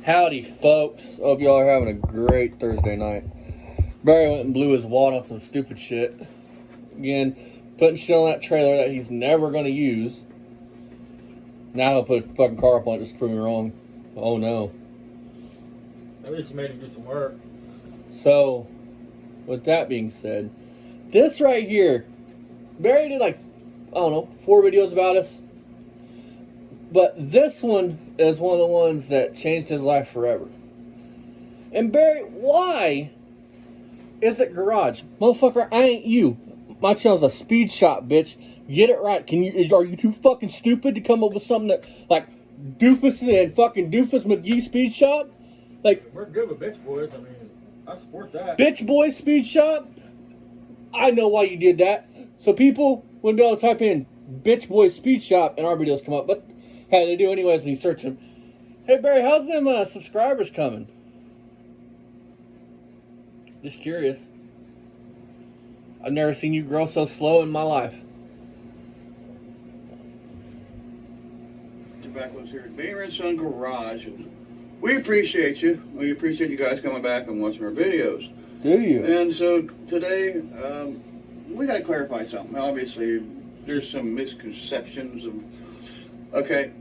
Howdy, folks. Hope y'all are having a great Thursday night. Barry went and blew his wad on some stupid shit. Again, putting shit on that trailer that he's never going to use. Now he'll put a fucking car up on it just to prove me wrong. Oh no. At least you made him do some work. So, with that being said, this right here, Barry did like, I don't know, 4 videos about us. But this one is one of the ones that changed his life forever. And Barry, why is it garage? Motherfucker, I ain't you. My channel's a speed shop, bitch. Get it right. Are you too fucking stupid to come up with something that, like, Doofus and fucking Doofus McGee speed shop? Like, we're good with Bitch Boys. I mean, I support that. Bitch Boy speed shop? I know why you did that. So people wouldn't be able to type in Bitch Boy speed shop and our videos come up. But hey, they do anyways when you search them. Hey Barry, how's them subscribers coming? Just curious. I've never seen you grow so slow in my life. Backwoods here at Beamer & Son Garage, and we appreciate you. We appreciate you guys coming back and watching our videos. Do you? And so today, we got to clarify something. Obviously, there's some misconceptions. Okay,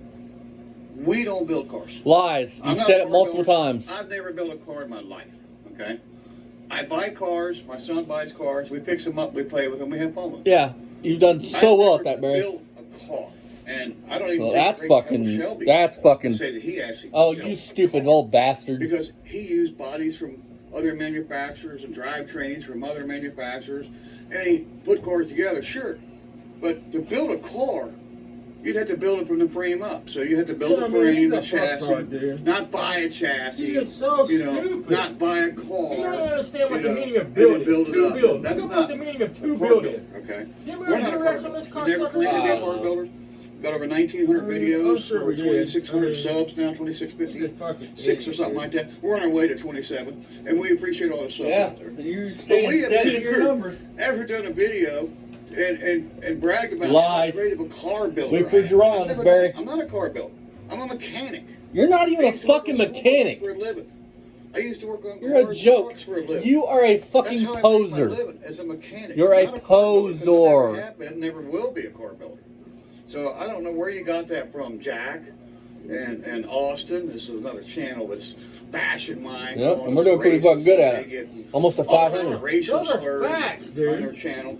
we don't build cars. Lies. You've said it multiple times. I've never built a car in my life. Okay, I buy cars. My son buys cars. We pick them up. We play with them. We have fun with them. Yeah, you've done so well at that, Barry. Built a car. And I don't even well, think that's fucking. say that he actually. Oh, you stupid old bastard! Because he used bodies from other manufacturers and drivetrains from other manufacturers, and he put cars together. Sure, but to build a car, you'd have to build it from the frame up. So you have to build the frame, the chassis, not buy a chassis. He is so stupid. Not buy a car. You don't understand what the meaning of build is. To build. That's not what the meaning of to build is. Okay. We're not a car builder. Never claimed to be a car builder. Got over 1,900 videos, sure over 2,600 subs subs now, 2,656 or something like that. We're on our way to 27, and we appreciate all the subs out there. You're staying steady in your numbers. Ever done a video and bragged about Lies. how great of a car builder We proved you wrong on this, Barry. I'm not a car builder. I'm a mechanic. You're not even a fucking mechanic. For a living. I used to work on You're a joke. For a living. You are a fucking That's how poser. I make my living, as a mechanic. You're a Not poser. Never have been, never will be a car builder. So I don't know where you got that from, Jack and Austin. This is another channel that's bashing mine. Yep, and we're doing pretty fucking good at it. Almost a 500. Racial Those are slurs facts, dude. on their channel.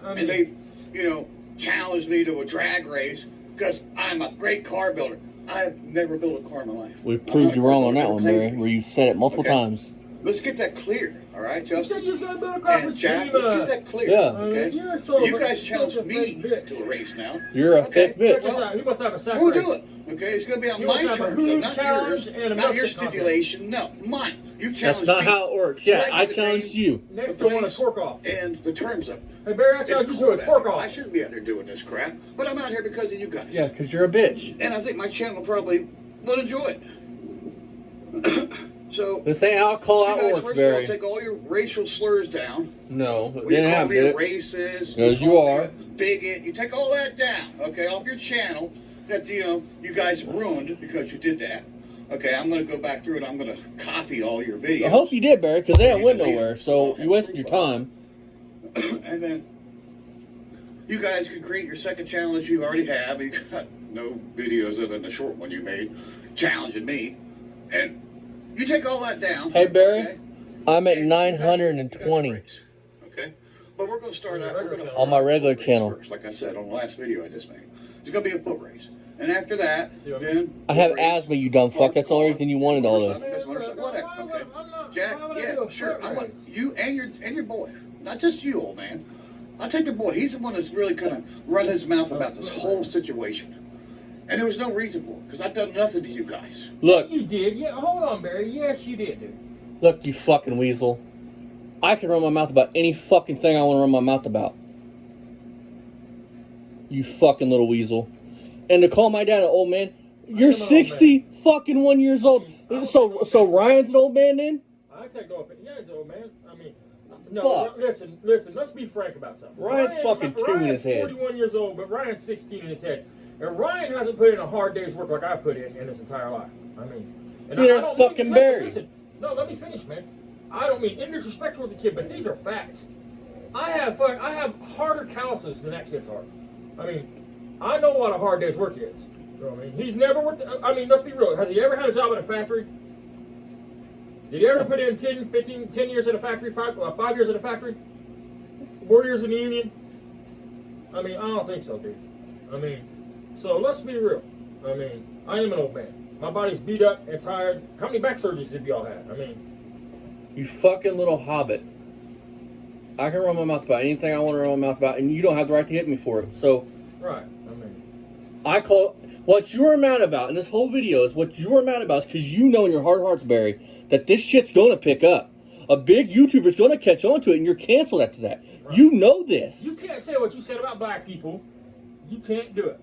I mean, And they, challenged me to a drag race because I'm a great car builder. I've never built a car in my life. We proved you wrong on that one, Barry, where you said it multiple times. Let's get that clear, all right, Justin? You said you was going to build a car for And Jack, let's get that clear. Yeah. Okay? You guys challenged me to a race now. You're a fake bitch. He must have a sack We'll race. do it. Okay, it's going to be on You my must have a terms, Hulu not challenge yours. and a Not your milkshake stipulation. No, mine. You That's challenged not me. how it works. Yeah, So I get the challenged name, you. Next the to one, a place, torque off. and the terms of it. Hey, Barry, I It's challenge you to cool a that torque I off. shouldn't be out there doing this crap, but I'm out here because of you guys. Yeah, because you're a bitch. And I think my channel probably will enjoy it. So, This ain't how call out you guys, works, first of all, Barry. take all your racial slurs down. No, it When you didn't call happen, me did a it? racist. Because you call me are. a bigot. You take all that down, okay, off your channel that, you guys ruined because you did that. Okay, I'm going to go back through and I'm going to copy all your videos. I hope you did, Barry, because they ain't went nowhere, so you wasted your time. And then you guys can create your second challenge you already have. You got no videos other than the short one you made challenging me. And you take all that down. Hey, Barry, okay? I'm at And 920 okay? But we're going to start out. We're going to on my regular channel. first, like I said on the last video I just made. It's going to be a foot race. And after that, then I have foot race. asthma, you dumb fuck. That's the only reason you wanted all this. That's motorcycle, whatever. Okay. Jack, yeah, sure. I want you and your boy. Not just you, old man. I'll take the boy. He's the one that's really kind of run his mouth about this whole situation. And there was no reason for it, because I've done nothing to you guys. Look, You did. Yeah, hold on, Barry. Yes, you did, dude. look, you fucking weasel. I can run my mouth about any fucking thing I want to run my mouth about. You fucking little weasel. And to call my dad an old man, you're 60 fucking 1 years old. So Ryan's an old man then? I take no offense. Yeah, he's an old man. I mean, no, Fuck. listen. Let's be frank about something. Ryan's fucking 2 in his head. 41 years old, but Ryan's 16 in his head. And Ryan hasn't put in a hard day's work like I put in his entire life. I mean, And You're I don't fucking mean, Barry. listen, no, let me finish, man. I don't mean disrespectful as a kid, but these are facts. I have harder calluses than that kid's heart. I mean, I know what a hard day's work is. You know what I mean? He's never worked. I mean, let's be real. Has he ever had a job at a factory? Did he ever put in 10 years at a factory, 5 years at a factory? 4 years in the union? I mean, I don't think so, dude. I mean, so let's be real. I mean, I am an old man. My body's beat up and tired. How many back surgeries have y'all had? I mean, You fucking little hobbit. I can run my mouth about anything I want to run my mouth about, and you don't have the right to hit me for it. So, right. I mean, I call what you were mad about in this whole video is what you were mad about is because you know in your heart of hearts, Barry, that this shit's going to pick up. A big YouTuber's going to catch on to it, and you're canceled after that. Right. You know this. you can't say what you said about black people. You can't do it.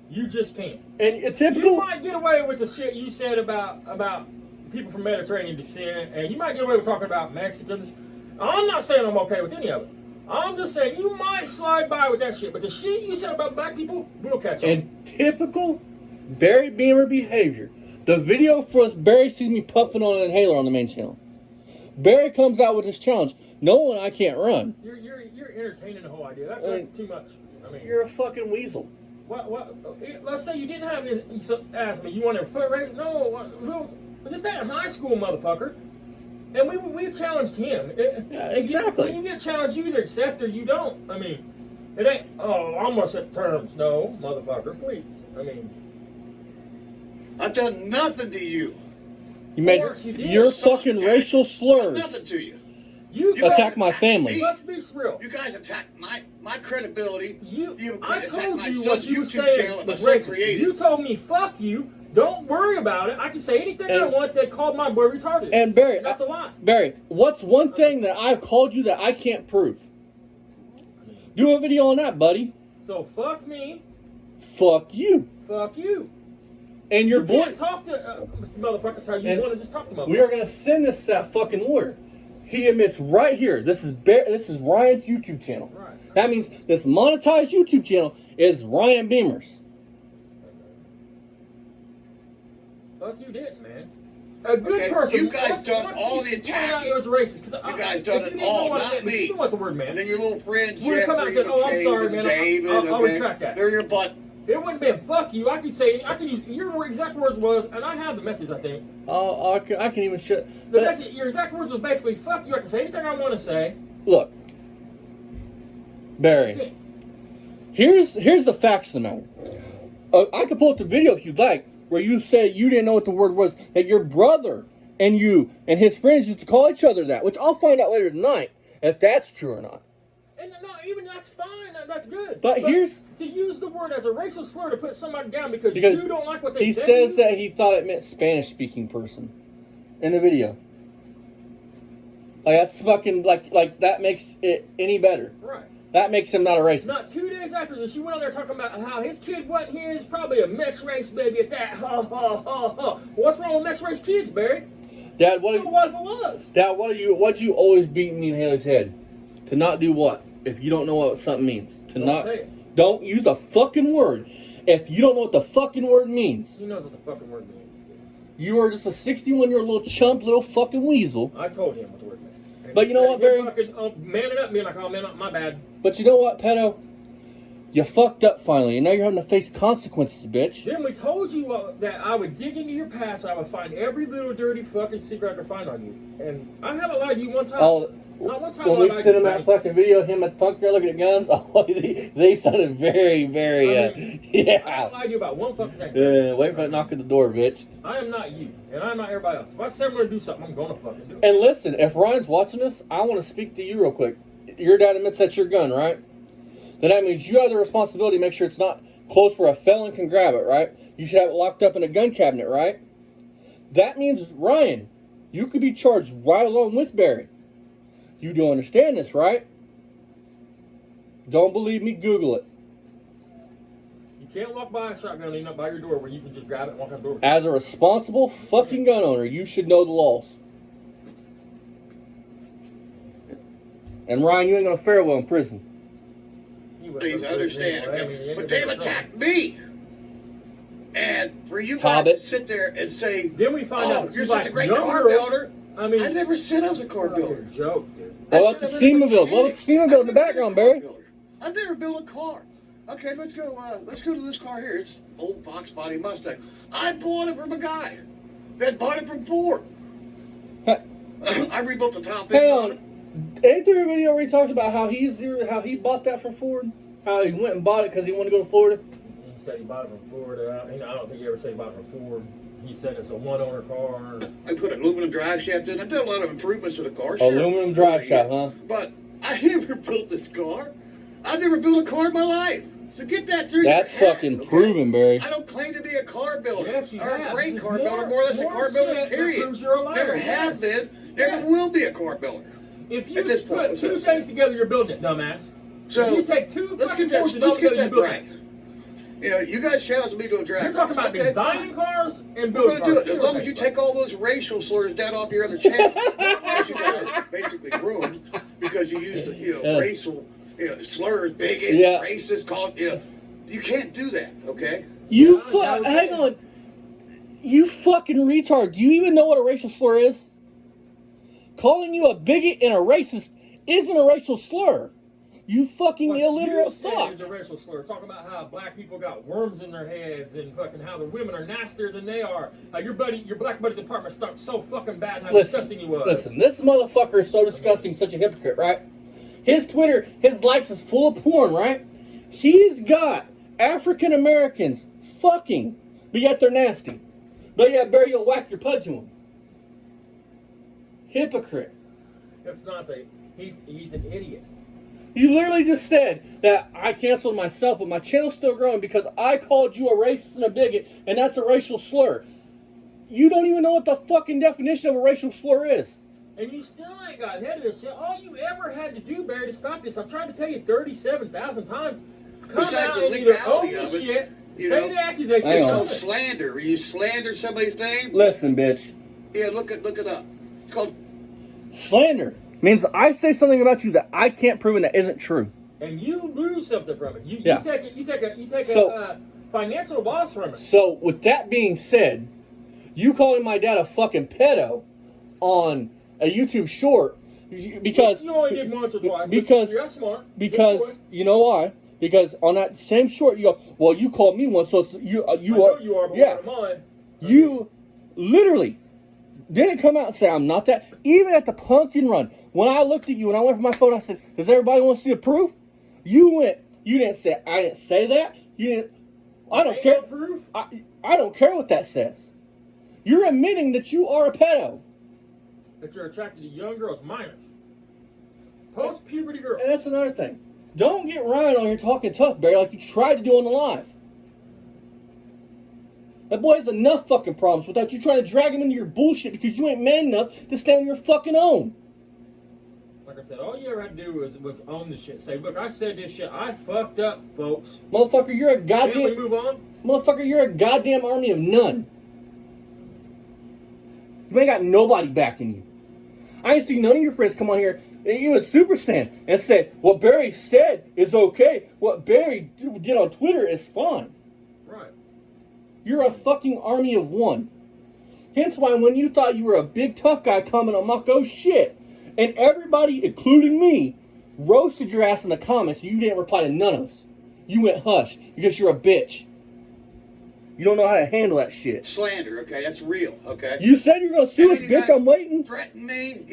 You just can't. And it's typical. You might get away with the shit you said about people from Mediterranean descent, and you might get away with talking about Mexicans. I'm not saying I'm okay with any of it. I'm just saying you might slide by with that shit, but the shit you said about black people, we'll catch on. And typical Barry Beamer behavior. The video for us, Barry sees me puffing on an inhaler on the main channel. Barry comes out with this challenge. Knowing I can't run. You're entertaining the whole idea. That's too much. I mean, You're a fucking weasel. what? Let's say you didn't have any asthma. You want to foot race? No. This ain't high school, motherfucker. And we challenged him. Yeah, exactly. When you get challenged, you either accept or you don't. I mean, it ain't, oh, I'm going to set terms. No, motherfucker, please. I mean. I've done nothing to you. You made you did. your fucking racial I've slurs. done nothing to you. You attack my family. Let's be real. You guys attack my credibility. I attacked told my you son's what you were YouTube saying channel that my was son racist. created. You told me, fuck you. Don't worry about it. I can say anything I And- want. They called my boy retarded. And Barry, That's a lie. Barry, what's one thing that I've called you that I can't prove? Do a video on that, buddy. So fuck me. Fuck you. Fuck you. And your You boy. can't talk to motherfuckers how you And want to just talk to motherfuckers. We are gonna send this to that fucking lawyer. He admits right here. This is Ryan's YouTube channel. Right. That means this monetized YouTube channel is Ryan Beamer's. Fuck you didn't, man. A good Okay, person. you guys done all the attacking. attacking. It was racist. You guys done it all, not me. You know what the word meant. And then your little friends, Would have come out and said, Jeffrey, "Oh, I'm McCabe, sorry, and man. David, I'll okay? retract that." They're your butt. It wouldn't have been fuck you. I could say, I could use your exact words was, and I have the message. I think I can even shut. the message. Your exact words was basically fuck you. I can say anything I want to say. Look, Barry. Okay. Here's the facts of the matter. I could pull up the video if you'd like, where you say you didn't know what the word was, that your brother and you and his friends used to call each other that, which I'll find out later tonight if that's true or not. And no, even that's fine. That's good. But here's to use the word as a racial slur to put somebody down because you don't like what they he said. says that he thought it meant Spanish-speaking person in the video. Like that's fucking like that makes it any better. Right. That makes him not a racist. Not 2 days after this, you went on there talking about how his kid wasn't his, probably a mixed race baby at that. Ha ha ha ha. What's wrong with mixed race kids, Barry? Dad, So what if it was? Dad, what'd you always beat me in Haley's head? To not do what? If you don't know what something means. To Don't not say it. Don't use a fucking word. If you don't know what the fucking word means, You know what the fucking word means. you are just a 61-year-old little chump, little fucking weasel. I told him what the word meant. And But you know what, Barry? Fucking manning up, being like, oh man, my bad. But you know what, pedo? You fucked up finally, and now you're having to face consequences, bitch. Then we told you that I would dig into your past. I would find every little dirty fucking secret I could find on you. And I haven't lied to you one time. Oh, Not one time when I we lied sent to him you, that Barry. fucking video of him at Punk there looking at guns, oh, they sounded very, very, I haven't yeah. lied to you about one fucking thing. Wait for that knock at the door, bitch. I am not you, and I'm not everybody else. If I say I'm going to do something, I'm going to fucking do it. And listen, if Ryan's watching this, I want to speak to you real quick. Your dad admits that's your gun, right? Then that means you have the responsibility to make sure it's not close where a felon can grab it, right? You should have it locked up in a gun cabinet, right? That means, Ryan, you could be charged right along with Barry. You do understand this, right? Don't believe me? Google it. You can't walk by a shotgun leaning up by your door where you can just grab it and walk out the door. As a responsible fucking gun owner, you should know the laws. And Ryan, you ain't gonna fare well in prison. Please understand, okay? But they've attacked me. And for you guys Hobbit. to sit there and say, Then we find out that you're you such like a great young car girls. builder. I mean, I never said I was a car builder. fucking joke, dude. What about the SEMA build? What about the SEMA build in the background, Barry? I've never built a car. Okay, let's go to this car here. It's old box body Mustang. I bought it from a guy that bought it from Ford. I rebuilt the top end Hang on it. on. Ain't there a video where he talks about how he bought that from Ford? How he went and bought it because he wanted to go to Florida? He said he bought it from Ford. I don't think he ever said he bought it from Ford. He said it's a one-owner car. I put an aluminum drive shaft in. I did a lot of improvements to the car. Sure. Aluminum drive shaft, huh? But I never built this car. I've never built a car in my life. So get that through That's your head, fucking okay? proven, Barry. I don't claim to be a car builder. Yes, you or have. a great This is car builder, more or less a car shit builder, that period. proves you're a liar. Never have Yes. been, never Yes. will be a car builder. If you At this point, put let's two just things say. together, you're building it, dumbass. So If you take two let's fucking get that, forces all let's get together, you that build right. it. You know, you guys challenge me to a drag. You're talking about Okay, designing fine. cars and We're building going to do cars. it. As long as you take all those racial slurs down off your other channel, which you guys basically ruined because you used racial slurs, bigot, Yeah. racist, called, you can't do that, okay? You Yeah, hang on. You fucking retard. Do you even know what a racial slur is? Calling you a bigot and a racist isn't a racial slur. You fucking What illiterate you said fuck. is a racial slur. Talking about how black people got worms in their heads and fucking how the women are nastier than they are. How your black buddy's apartment stunk so fucking bad how disgusting he was. Listen, this motherfucker is so disgusting, such a hypocrite, right? His Twitter, his likes is full of porn, right? He's got African Americans fucking, but yet they're nasty. But yet Barry, you'll whack your pud to him. Hypocrite. It's not the. He's an idiot. You literally just said that I canceled myself, but my channel's still growing because I called you a racist and a bigot, and that's a racial slur. You don't even know what the fucking definition of a racial slur is. And you still ain't got ahead of this shit. All you ever had to do, Barry, to stop this, I'm trying to tell you 37,000 times. Come Besides out the and either own legality the of it, shit, you say know, the accusation. Hang It's on. called slander. Where you slander somebody's name. Listen, bitch. Yeah, look it up. It's called Slander means I say something about you that I can't prove and that isn't true. And you lose something from it. You Yeah. take So- a financial loss from it. So, with that being said, you calling my dad a fucking pedo on a YouTube short because You only did once or twice. because- but you're smart. Good because boy. you know why? Because on that same short, you go, well, you called me once, so it's, you I you know are you are, but yeah. what am I? You literally didn't come out and say I'm not that. Even at the pumpkin run, when I looked at you and I went for my phone, I said, "Does everybody want to see the proof?" You went. You didn't say. I didn't say that. You didn't. I don't Ain't care. no proof. I don't care what that says. You're admitting that you are a pedo, That you're attracted to young girls, minors, post-puberty girls. and that's another thing. Don't get Ryan on here talking tough, Barry, like you tried to do on the live. That boy has enough fucking problems without you trying to drag him into your bullshit because you ain't man enough to stand on your fucking own. Like I said, all you ever had to do was own the shit. Say, look, I said this shit. I fucked up, folks. Motherfucker, you're a Can we goddamn move on? motherfucker, you're a goddamn army of none. You ain't got nobody backing you. I ain't seen none of your friends come on here, and even Super Saiyan, and say what Barry said is okay. What Barry did on Twitter is fine. Right. You're a fucking army of one. Hence why when you thought you were a big tough guy coming on Mako shit, and everybody, including me, roasted your ass in the comments, you didn't reply to none of us. You went hush because you're a bitch. You don't know how to handle that shit. slander. Okay, that's real. Okay. You said you were gonna sue us, And then you bitch. guys I'm waiting. Threaten me,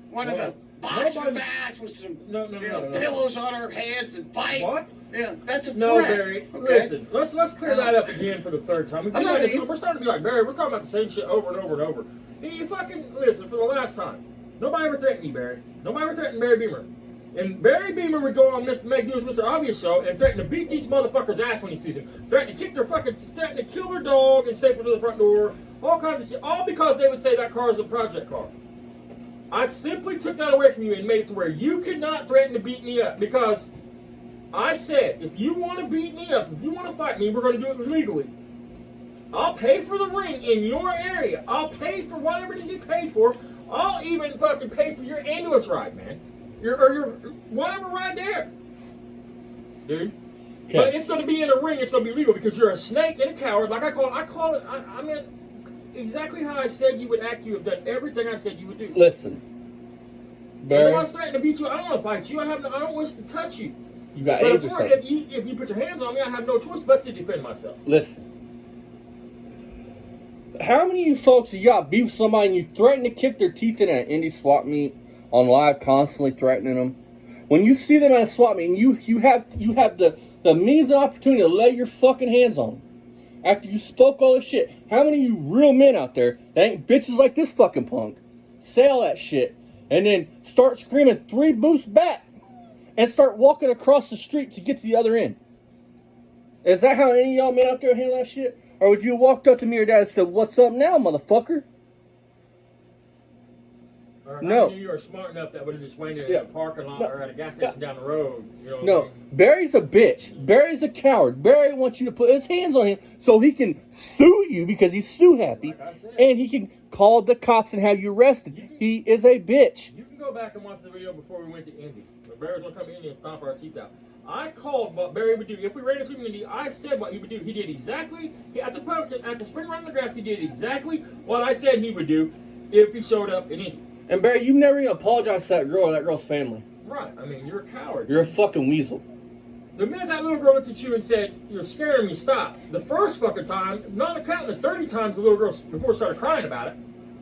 wanted to box Nobody- some ass with some No. pillows on our heads and bite. What? Yeah, that's a No, threat. Barry. Okay? Listen, let's clear that up again for the third time. I'm not gonna- We're starting to be like, Barry, we're talking about the same shit over and over and over. You fucking listen for the last time. Nobody ever threatened you, Barry. Nobody ever threatened Barry Beamer. And Barry Beamer would go on Make News Mr. Obvious show and threaten to beat these motherfuckers' ass when he sees them. Threaten to kick their fucking, threaten to kill their dog and staple to the front door. All kinds of shit. All because they would say that car is a project car. I simply took that away from you and made it to where you could not threaten to beat me up because I said, if you want to beat me up, if you want to fight me, we're going to do it legally. I'll pay for the ring in your area. I'll pay for whatever it is you paid for. I'll even fucking pay for your ambulance ride, man. Your whatever ride there. Dude. But it's going to be in a ring. It's going to be legal because you're a snake and a coward. Like I call it. I mean, exactly how I said you would act. You have done everything I said you would do. Listen, If Barry, I was threatening to beat you, I don't want to fight you. I don't wish to touch you. you got But AIDS or something. if you put your hands on me, I have no choice but to defend myself. Listen. How many of you folks you got beef with somebody and you threaten to kick their teeth in at an indie swap meet on live, constantly threatening them? When you see them at a swap meet and you have the means and opportunity to lay your fucking hands on them after you spoke all this shit, how many of you real men out there that ain't bitches like this fucking punk say all that shit and then start screaming 3 booths back and start walking across the street to get to the other end? Is that how any of y'all men out there handle that shit? Or would you have walked up to me or dad and said, "What's up now, motherfucker"? Or No. I knew you were smart enough that would have just waited Yeah. in a parking lot No. or at a gas station down the road. You know what I No, mean? Barry's a bitch. Barry's a coward. Barry wants you to put his hands on him so he can sue you because he's sue happy, Like I said. and he can call the cops and have you arrested. He is a bitch. You can go back and watch the video before we went to Indy. But Barry's gonna come to Indy and stomp our teeth out. I called what Barry would do. If we ran into him in Indy, I said what he would do. He did exactly at the spring run in the grass. He did exactly what I said he would do if he showed up in Indy. And Barry, you never even apologized to that girl or that girl's family. Right. I mean, you're a coward. You're a fucking weasel. The minute that little girl looked at you and said, "You're scaring me, stop." The first fucking time, not counting the 30 times the little girl before started crying about it.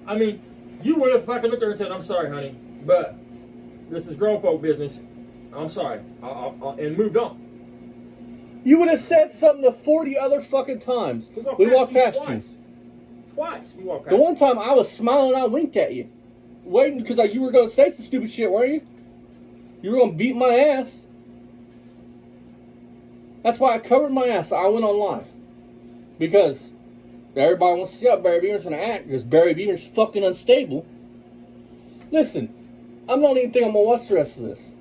I mean, you would have fucking looked at her and said, "I'm sorry, honey, but this is grown folk business. I'm sorry," and moved on. You would have said something to 40 other fucking times. We walked past you. Twice. We walked past The you. one time I was smiling and I winked at you. Waiting because you were going to say some stupid shit, weren't you? You were going to beat my ass. That's why I covered my ass. I went on live. Because everybody wants to see how Barry Beamer's going to act because Barry Beamer's fucking unstable. Listen, I don't even think I'm going to watch the rest of this.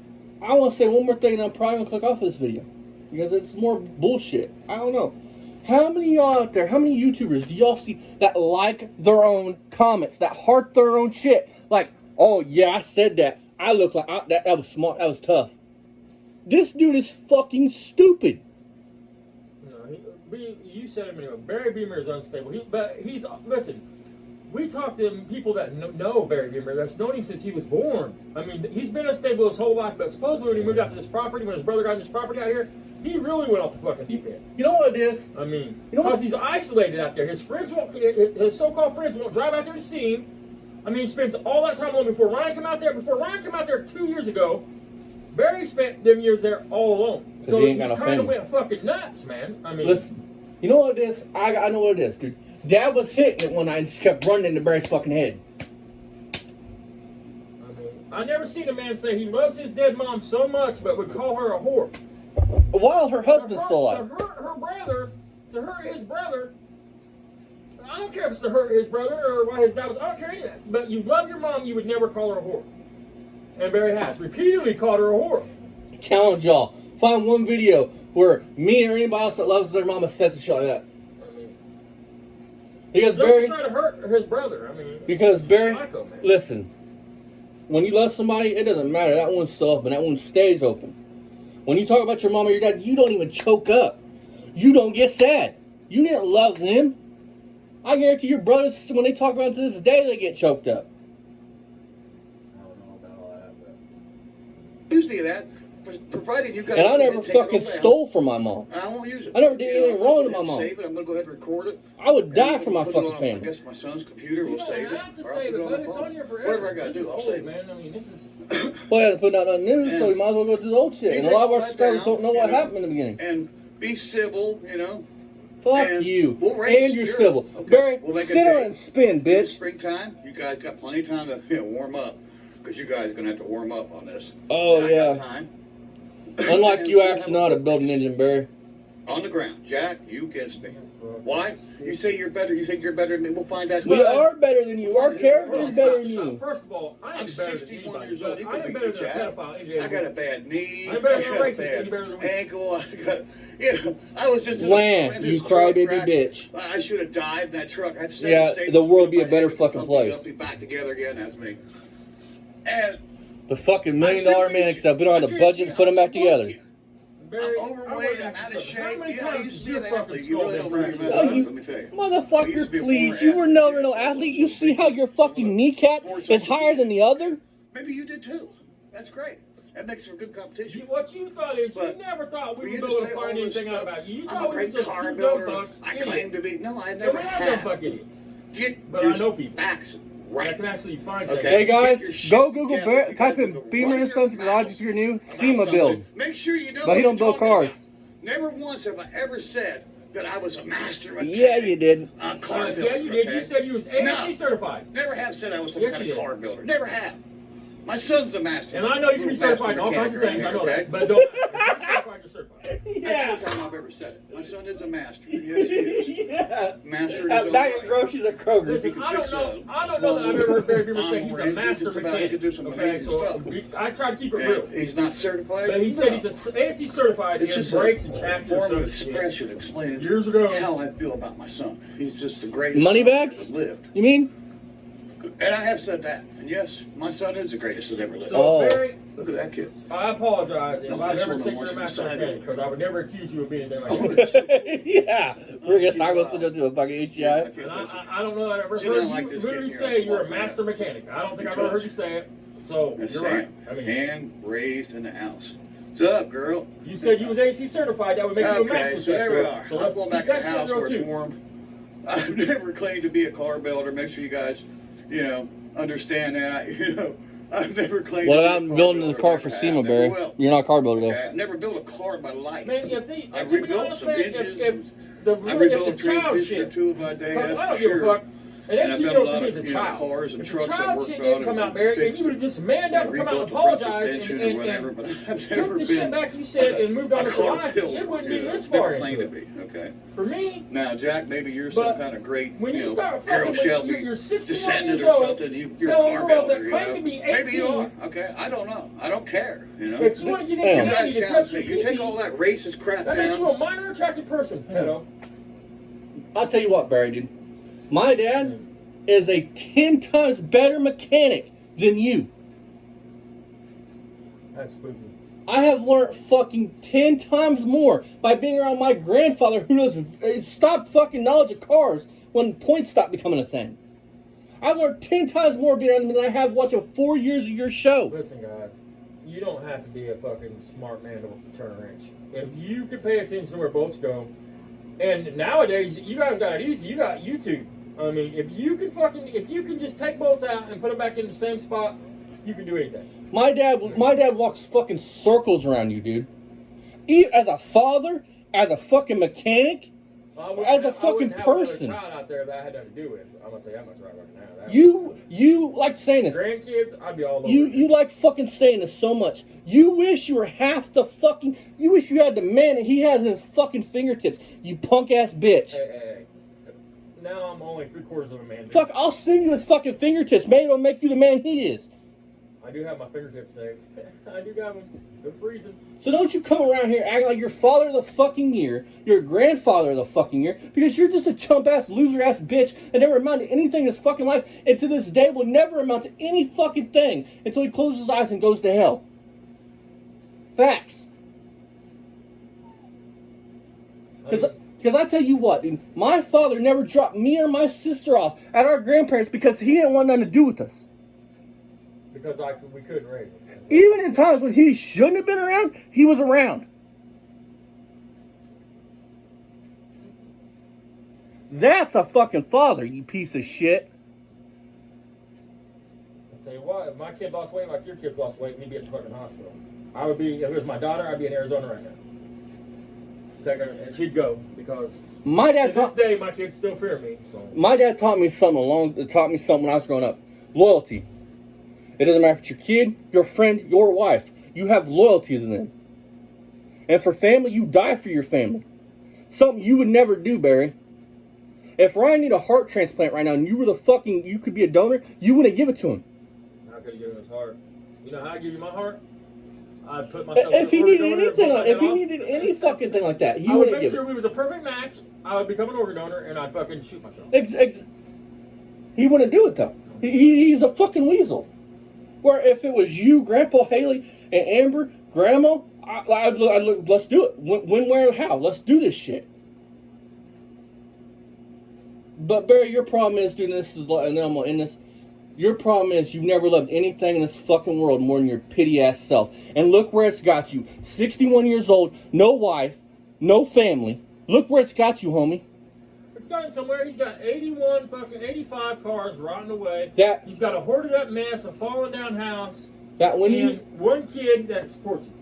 I want to say one more thing and I'm probably going to click off this video. Because it's more bullshit. I don't know. How many of y'all out there, how many YouTubers do y'all see that like their own comments, that heart their own shit? Like, "Oh yeah, I said that. I look like, that was smart, that was tough." This dude is fucking stupid. No, you said it anyway. Barry Beamer is unstable. Listen, we talked to people that know Barry Beamer, that's known him since he was born. I mean, he's been unstable his whole life, but supposedly when he moved out to this property, when his brother got this property out here, he really went off the fucking deep end. You know what it is? I mean, You know what- because he's isolated out there. His friends his so-called friends won't drive out there to see him. I mean, he spends all that time alone before Ryan came out there. Before Ryan came out there 2 years ago, Barry spent them years there all alone. 'Cause So he he ain't got no kind of family. went fucking nuts, man. I mean, Listen, you know what it is? I know what it is, dude. Dad was hitting it one night and just kept running into Barry's fucking head. I never seen a man say he loves his dead mom so much, but would call her a whore. While her husband's still alive. To hurt his brother. I don't care if it's to hurt his brother or why his dad was. I don't care any of that. But you love your mom, you would never call her a whore. And Barry has repeatedly called her a whore. Challenge y'all. Find one video where me or anybody else that loves their mama says some shit like that. I mean, Because don't Barry, try to hurt his brother. I mean, because Barry, psycho, man. listen, when you love somebody, it doesn't matter. That wound's still open. That wound stays open. When you talk about your mom or your dad, you don't even choke up. You don't get sad. You didn't love them. I guarantee your brothers, when they talk about it to this day, they get choked up. I don't know about all that, but Usually that, provided you guys. And I never take it fucking all down, stole from my mom. I won't use it. I never did You know, anything I'm wrong gonna to my go ahead and mom. Save it. I'm gonna go ahead and record it. I would die And for my put it fucking on, I family. guess my son's computer will you don't save it. have to or I'll save put it, on but my it's phone. on here forever. Whatever I gotta This do, is I'll old, save it. man. I mean, this is. Well, I had to put it out on the news, so we might as well go do the old shit. You And a take lot of all our that subscribers down, don't know what you know, happened in the beginning. And be civil, you know. Fuck and you. we'll raise And you're your- civil. okay, Barry, we'll make a sit down date. and spin, In the bitch. springtime, you guys got plenty of time to warm up, because you guys are gonna have to warm up on this. Oh, I got yeah. time. Unlike And you we'll actually have know how to a build an engine, Barry. on the ground, Jack. You gets me. Why? You say you're better. You think you're better than me. We'll find out. We are better than you. Our character is better than you. First of all, I I'm ain't better than 61 anybody. years old. But You I can ain't beat better me, than a Jack. pedophile. I got a bad knee. I'm better I than a got racist, bad any better than me. ankle. I got, I was just in Land, a you truck crybaby wreck. bitch. I should have died in that truck. I had to Yeah, stay the world would be a my better head, fucking Humpty place. Dumpty back together again. That's me. And The fucking $1 million I still man, except we don't have the I budget to put them back guarantee I'll together. smoke Barry, I'm overweight, I'm out of How shape. many Yeah, I times used to did be your an fucking athlete. You skull really been don't know your fractured? best No, life, you- let me tell you. I used to Motherfucker, be a please. former You were never no athlete. athlete. You see how your fucking kneecap is higher than the other? Maybe you did too. That's great. That makes for good competition. What you thought is, But you never thought we for would you be to able to say all find this anything out stuff, about you. You I'm a thought we were great just car two dumb builder. fuck I idiots. claim to be. No, I And never we're not dumb have. fuck idiots. Get But your I know people facts that right. can actually find Okay. things. Hey guys, Get your shit go Google, together type because in of Beamer and running Sons your Garage mouth if you're new. about SEMA something. build. Make sure you know But what he don't you're build talking cars. about. Never once have I ever said that I was a master mechanic. Yeah, you did. A car builder. Yeah, you did. Okay? You said you was ASC No. certified. Never have said I was some Yes, kind you of did. car builder. Never have. My son's the master. And I know you can be Master certified in all kinds of mechanic things. I right know here, that. okay? But don't. If you're certified, you're certified. That's the time I've ever said it. My son is a master. Yes, he is. Yeah. Master in his At own Bag of right. Groceries at Kroger. Listen, can I don't fix know. a I don't know that I've ever heard Barry Beamer say he's a lawnmower master engine, just about he mechanic. could do some Okay, amazing so stuff. I try to keep it real. And he's not certified. But he said he's a ASC certified It's in just brakes and a chassis or form some of shit. expression explaining Years ago. how I feel about my son. He's just the greatest Moneybags? son that lived. You mean? And I have said that. And yes, my son is the greatest that ever lived. So Oh. Barry, Look at that kid. I apologize if No, I've that's ever one said of you're a the master ones mechanic, because I would never accuse you of being anything Oh, like that. Yeah. We're gonna talk about switch up to a fucking HCI. And I don't know that I've ever You don't heard like you this literally kid here. say you're a Walk master around. mechanic. I don't think I've ever heard you say it. So That's you're right. Sam. I mean, And raised in the house. What's up, girl? you said you was AC certified. That would make you a Okay, master so there we tech, are. So I'm let's going keep back to the that shit house real where it's too. warm. I've never claimed to be a car builder. Make sure you guys, understand that. I've never claimed What to be about a car building builder. the car Never for have, SEMA, never Barry? will. You're not a car builder Okay, though. I never built a car in my life. Man, I to be rebuilt honest, some man, engines. if the I rebuilt a child transmission or shit, two of my day. because That's I don't for give a sure. fuck. And And that I've you done know a to lot me of, as a child. cars and If trucks the I child worked shit on didn't and come out, Barry, and fixed you would have just manned up and come out and rebuilt a French apologized extension and or whatever, but I've took never the shit been back you said and moved on a to car life, builder. it wouldn't be this Never far claimed to into it. be. Okay. For me, Now, Jack, maybe you're But some kind of great, when you start Carol fucking with Shelby you're 61 descendant years or old, something. You're a telling car girls that builder, claim to be Maybe you 18, are. Okay, I don't know. I don't care. but you want to get Hang into on. You that, you guys to touch challenge your me. You take all pee that racist crap that makes you down. a minor attractive person, pedo. I'll tell you what, Barry, dude. My dad is a 10 times better mechanic than you. That's spooky. I have learned fucking 10 times more by being around my grandfather who knows stopped fucking knowledge of cars when points stopped becoming a thing. I've learned 10 times more being around him than I have watching 4 years of your show. Listen, guys, you don't have to be a fucking smart man to turn a wrench. If you can pay attention to where boats go, and nowadays you guys got it easy. You got YouTube. I mean, if you can just take bolts out and put them back in the same spot, you can do anything. My dad walks fucking circles around you, dude. As a father, as a fucking mechanic, as a fucking person. I wouldn't have another child out there that I had nothing to do with. I'm gonna say that much right now. You like saying this. Grandkids, I'd be all over. You like fucking saying this so much. You wish you were half the fucking. You wish you had the man that he has in his fucking fingertips. You punk ass bitch. Hey. Now I'm only 3/4 of a man. Fuck, I'll send you his fucking fingertips. Maybe it'll make you the man he is. I do have my fingertips saved. I do got them. They're freezing. So don't you come around here acting like you're father of the fucking year, your grandfather of the fucking year, because you're just a chump ass, loser ass bitch that never amounted to anything in his fucking life, and to this day will never amount to any fucking thing until he closes his eyes and goes to hell. Facts. Because I tell you what, dude, my father never dropped me or my sister off at our grandparents because he didn't want nothing to do with us. Because we couldn't raise them. Even in times when he shouldn't have been around, he was around. That's a fucking father, you piece of shit. I'll tell you what, if my kid lost weight like your kids lost weight, we'd be at the fucking hospital. I would be, if it was my daughter, I'd be in Arizona right now. Take her, and she'd go, because My dad to this taught day, my kids still fear me. So. my dad taught me something when I was growing up. Loyalty. It doesn't matter if it's your kid, your friend, your wife. You have loyalty to them. And for family, you die for your family. Something you would never do, Barry. If Ryan needed a heart transplant right now and you could be a donor, you wouldn't give it to him. How could he give him his heart? You know how I give you my heart? I'd put myself If he in needed organ donor, anything, put my if he head off. needed any fucking thing like that, he I would wouldn't make give sure it. we was a perfect match. I would become an organ donor, and I'd fucking shoot myself. He wouldn't do it though. He's a fucking weasel. Where if it was you, Grandpa Haley, and Amber, Grandma, Let's do it. When, where, how? Let's do this shit. But Barry, your problem is, dude, this is, and then I'm gonna end this. Your problem is you've never loved anything in this fucking world more than your pity ass self. And look where it's got you. 61 years old, no wife, no family. Look where it's got you, homie. It's got him somewhere. He's got 85 cars rotting away. He's got a hoarded up mess, a falling down house, and one kid that supports him.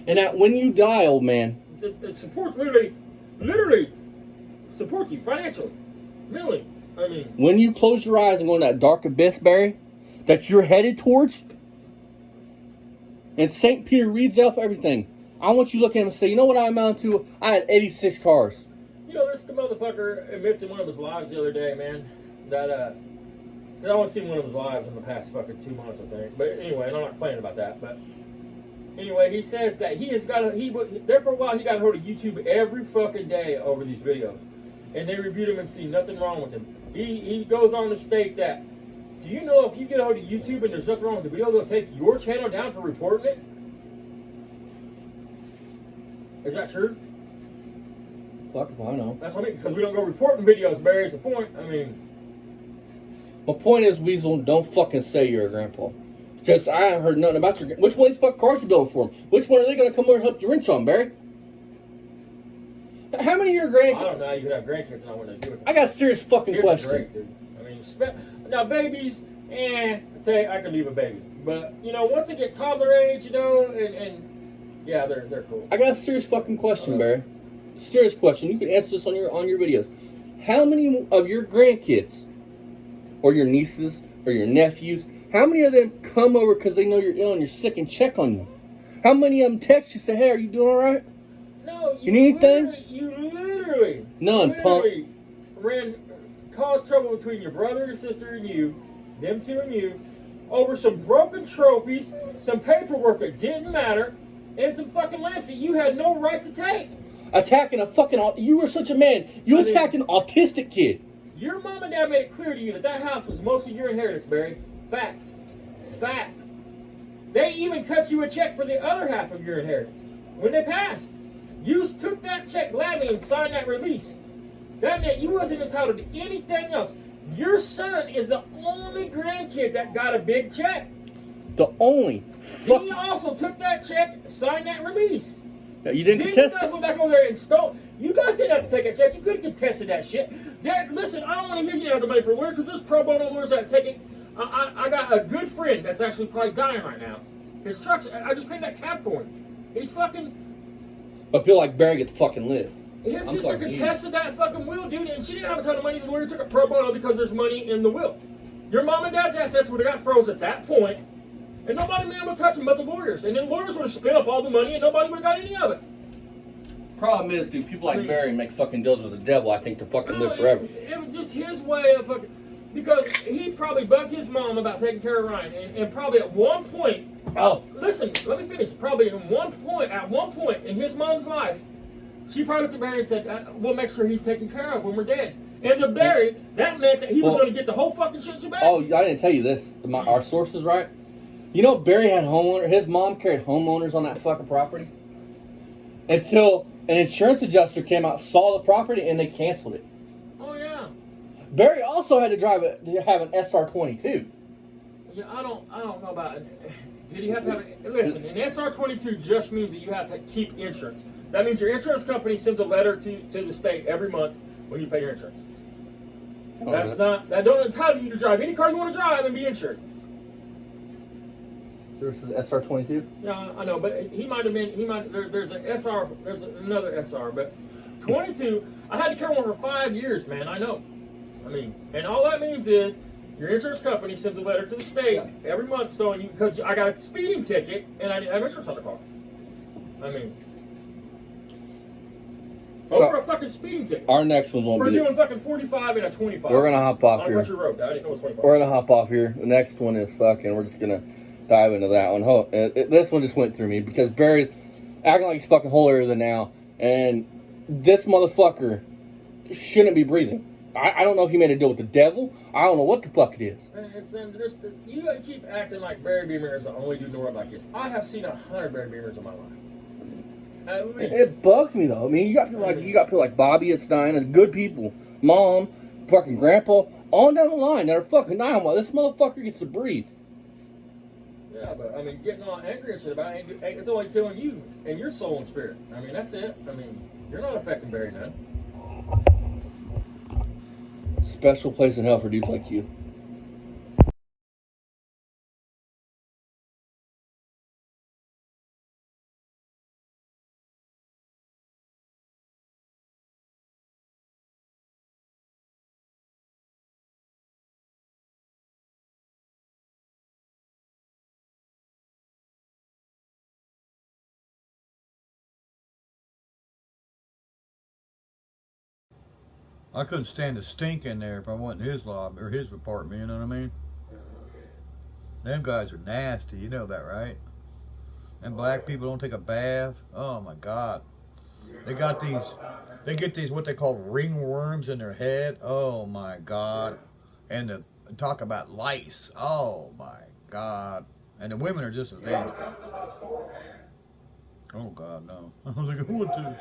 And that when you die, old man. That supports literally supports you financially. Really. I mean, when you close your eyes and go in that dark abyss, Barry, that you're headed towards, and St. Peter reads out everything, I want you to look at him and say, you know what I amount to? I had 86 cars. You know, this motherfucker admits in one of his lives the other day, man, that I only seen one of his lives in the past fucking 2 months, I think. But anyway, and I'm not complaining about that. But anyway, he says that there for a while he got a hold of YouTube every fucking day over these videos. And they reviewed him and see nothing wrong with him. He goes on to state that, do you know if you get a hold of YouTube and there's nothing wrong with the video, they'll take your channel down for reporting it? Is that true? Fuck if I know. That's what I mean, because we don't go reporting videos, Barry, is the point. I mean, my point is, Weasel, don't fucking say you're a grandpa. Because I haven't heard nothing about your... Which one of these fucking cars you building for them? Which one are they going to come over and help you wrench on, Barry? How many of your grandkids... I don't know how you could have grandkids and I wouldn't do it. I got a serious fucking question. Great, dude. I mean, now babies, I tell you, I can leave a baby. But, you know, once they get toddler age, you know, and yeah, they're cool. I got a serious fucking question, Barry. Serious question. You can answer this on your videos. How many of your grandkids, or your nieces, or your nephews, how many of them come over because they know you're ill and you're sick and check on you? How many of them text you, say, hey, are you doing all right? No, you need anything? You literally caused trouble between your brother and sister and you, them two and you, over some broken trophies, some paperwork that didn't matter, and some fucking lamps that you had no right to take. Attacking a fucking... You were such a man. You attacked an autistic kid. Your mom and dad made it clear to you that house was mostly your inheritance, Barry. Fact. They even cut you a check for the other half of your inheritance when they passed. You took that check gladly and signed that release. That meant you wasn't entitled to anything else. Your son is the only grandkid that got a big check. The only. He also took that check, signed that release. Yeah, you didn't contest it. You guys went back over there and stole. You guys didn't have to take that check. You could have contested that shit. Listen, I don't want to hear you have the money for a lawyer because there's pro bono lawyers that take it. I got a good friend that's actually probably dying right now. His truck's, I just paid that cab for him. He's fucking... But people like Barry get to fucking live. His sister contested that fucking will, dude, and she didn't have a ton of money. The lawyer took a pro bono because there's money in the will. Your mom and dad's assets would have got froze at that point, and nobody would be able to touch them but the lawyers. And then lawyers would have spent up all the money, and nobody would have got any of it. Problem is, dude, people like Barry make fucking deals with the devil, I think, to fucking live forever. It was just his way of fucking... Because he probably bugged his mom about taking care of Ryan, and probably at one point... listen, let me finish. Probably at one point in his mom's life, she probably looked at Barry and said, we'll make sure he's taken care of when we're dead. And to Barry, that meant that he was going to get the whole fucking shit back. Oh, I didn't tell you this. Our source is right. You know, Barry had his mom carried homeowners on that fucking property. Until an insurance adjuster came out, saw the property, and they canceled it. Oh, yeah. Barry also had to have an SR22. Yeah, I don't know about it. Did he have to have it? Listen, an SR22 just means that you have to keep insurance. That means your insurance company sends a letter to the state every month when you pay your insurance. That don't entitle you to drive any car you want to drive and be insured. So this is SR22? Yeah, I know, but there's another SR, but 22, I had to carry one for 5 years, man, I know. I mean, and all that means is your insurance company sends a letter to the state every month showing you, because I got a speeding ticket and I didn't have insurance on the car. I mean, over a fucking speeding ticket. Our next one won't be... We're doing fucking 45 and a 25. We're going to hop off here. On country road. I didn't know it was 25. We're going to hop off here. The next one is fucking... We're just going to dive into that one. This one just went through me because Barry's acting like he's fucking holier than now. And this motherfucker shouldn't be breathing. I don't know if he made a deal with the devil. I don't know what the fuck it is. You keep acting like Barry Beamer is the only dude in the world like this. I have seen 100 Barry Beamers in my life. It bugs me though. I mean, you got people like Bobby at Stein and good people, mom, fucking grandpa, on down the line that are fucking dying while this motherfucker gets to breathe. Yeah, but I mean, getting all angry and shit about it, it's only killing you and your soul and spirit. I mean, that's it. I mean, you're not affecting Barry none. Special place in hell for dudes like you. I couldn't stand the stink in there if I went in his lobby or his apartment, you know what I mean? Them guys are nasty, you know that, right? And black people don't take a bath. Oh my God. They get these what they call ringworms in their head. Oh my God. And to talk about lice. Oh my God. And the women are just as nasty. Oh God, no. I don't think I want to.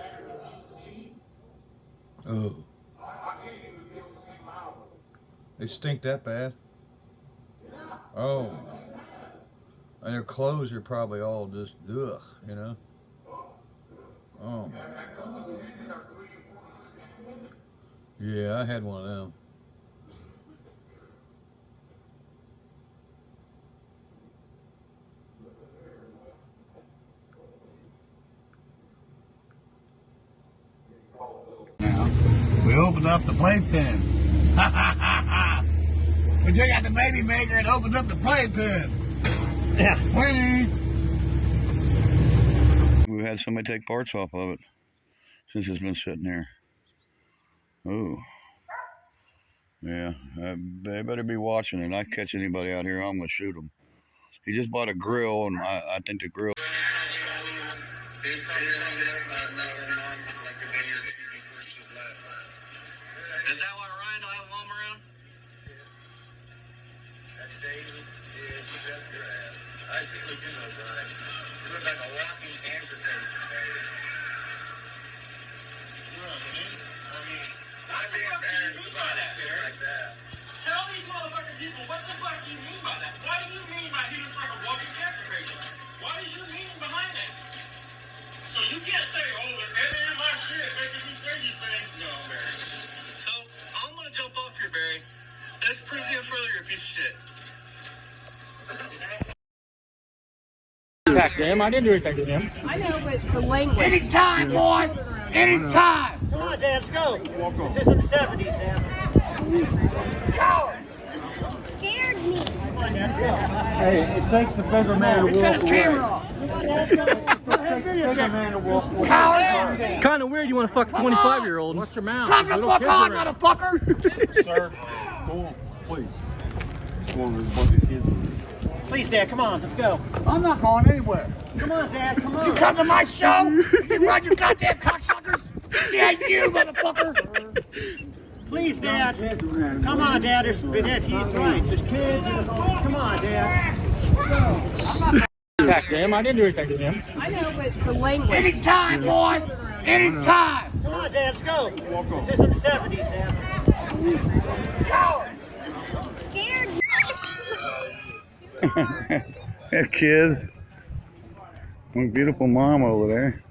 Oh. They stink that bad. Oh. And their clothes are probably all just ugh, you know. Oh my God. Yeah, I had one of them. Now, we opened up the playpen. We took out the baby maker and opened up the playpen. Yeah. Winnie! We had somebody take parts off of it since it's been sitting there. Oh. Yeah, they better be watching it. I catch anybody out here, I'm going to shoot them. He just bought a grill, and I think the grill... Is that why Ryan don't have a mom around? That's David. Yeah, you got your ass. I see what you know, Ryan. You look like a walking cancer patient, baby. You know what I mean? I'd be embarrassed about it like that. Tell these motherfucking people, what the fuck do you mean by that? What do you mean by he looks like a walking cancer patient? What is your meaning behind that? So you can't say, oh, they're editing my shit, making me say these things. No, Barry. So, I'm gonna jump off here, Barry. Let's prove to you further you're a piece of shit. Attack him. I didn't do anything to him. I know, but the language. Anytime, boy! Anytime! Come on, Dad, let's go. This is in the 70s, Dad. Coward! Scared me. Come on, Dad, let's go. Hey, it takes a bigger man to walk away. Camera off. Come on, Dad, let's go. Bigger man to walk away. Coward! Kind of weird you want to fuck a 25-year-old. What's your mouth? Come the Little fuck kids on, around. motherfucker! Sir, go on, please. Go on, there's a bunch of kids in there. Please, Dad, come on, let's go. I'm not going anywhere. Come on, Dad, come on. You come to my show? You run your goddamn cocksuckers? Yeah, you, motherfucker! Please, Dad. Come on, Dad, there's been it. He's right. There's kids. Come on, Dad. Attack him. I didn't do anything to him. I know, but the language. Anytime, boy! Anytime! Come on, Dad, let's go. This is in the 70s, Dad. Coward! Scared me. Hey, kids. One beautiful mom over there.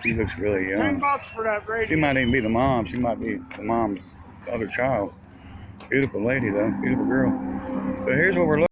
She looks really young. $10 for that radio. She might even be the mom. She might be the mom's other child. Beautiful lady, though. Beautiful girl. But here's what we're looking